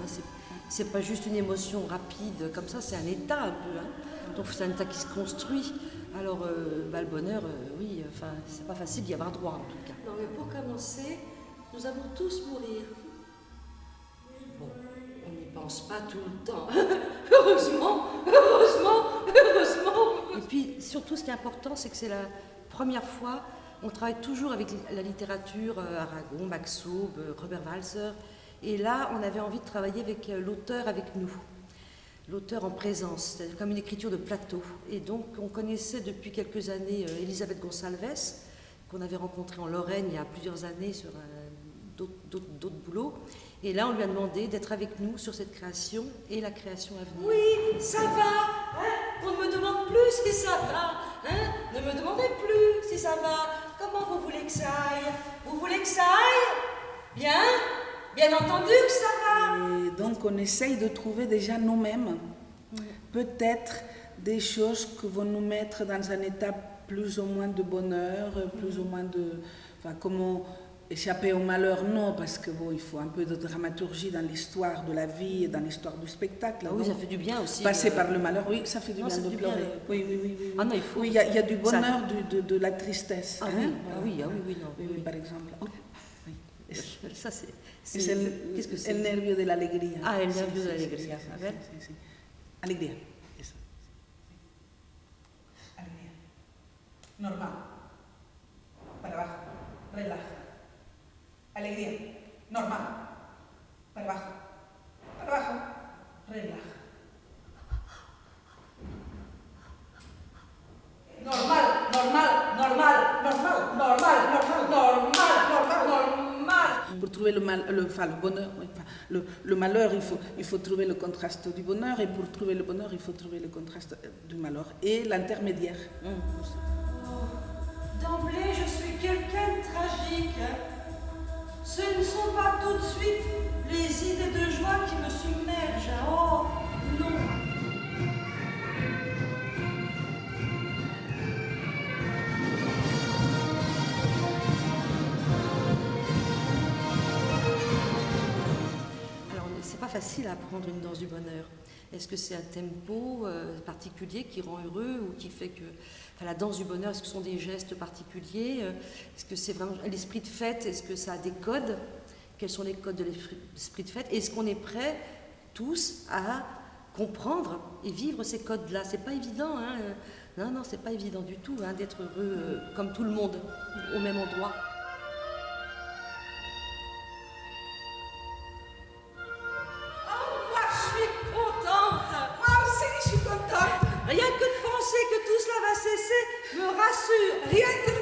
Hein. C'est pas juste une émotion rapide comme ça, c'est un état un peu. Hein. Donc c'est un état qui se construit. Alors le bonheur, oui, enfin c'est pas facile d'y avoir droit en tout cas. Non mais pour commencer, nous allons tous mourir. Bon, on n'y pense pas tout le temps. Heureusement, heureusement, heureusement. Et puis surtout ce qui est important, c'est que c'est la première fois, on travaille toujours avec la littérature, Aragon, Max Aube, Robert Walser. Et là, on avait envie de travailler avec l'auteur avec nous, l'auteur en présence, c'est comme une écriture de plateau. Et donc, on connaissait depuis quelques années Elisabeth Gonçalves, qu'on avait rencontrée en Lorraine il y a plusieurs années sur d'autres boulots. Et là, on lui a demandé d'être avec nous sur cette création et la création à venir. Oui, ça va, hein? On ne me demande plus si ça va, hein? Ne me demandez plus si ça va. Comment vous voulez que ça aille? Vous voulez que ça aille? Bien? Bien entendu que ça va. Et donc on essaye de trouver déjà nous-mêmes, peut-être des choses qui vont nous mettre dans un état plus ou moins de bonheur, plus ou moins de... Enfin, comment échapper au malheur, non, parce que bon, il faut un peu de dramaturgie dans l'histoire de la vie et dans l'histoire du spectacle. Ah oui, ça fait du bien aussi. Passer par le malheur, oui, ça fait du bien de pleurer. Oui. Ah non, il faut... Oui, il y a du bonheur de la tristesse. Ah hein, oui, non. Oui, par exemple. Oh. Ça, c'est Qu'est-ce que c'est? El nervio de la alegría. Ah, el nervio de la alegría. A ver. Sí. Alegría. Eso. Alegría. Normal. Para abajo. Relaja. Alegría. Normal. Para abajo. Para abajo. Relaja. Normal. Pour trouver le bonheur, le malheur, il faut trouver le contraste du bonheur, et pour trouver le bonheur, il faut trouver le contraste du malheur et l'intermédiaire. D'emblée, je suis quelqu'un de tragique. Ce ne sont pas tout de suite les idées de joie qui me submergent. Oh, non. C'est pas facile à apprendre une danse du bonheur. Est-ce que c'est un tempo particulier qui rend heureux ou qui fait que... Enfin, la danse du bonheur, est-ce que ce sont des gestes particuliers? Est-ce que c'est vraiment l'esprit de fête? Est-ce que ça a des codes? Quels sont les codes de l'esprit de fête? Est-ce qu'on est prêts tous à comprendre et vivre ces codes-là? C'est pas évident, hein? Non, c'est pas évident du tout, hein, d'être heureux comme tout le monde, au même endroit. Rien que de penser que tout cela va cesser me rassure. Rien que de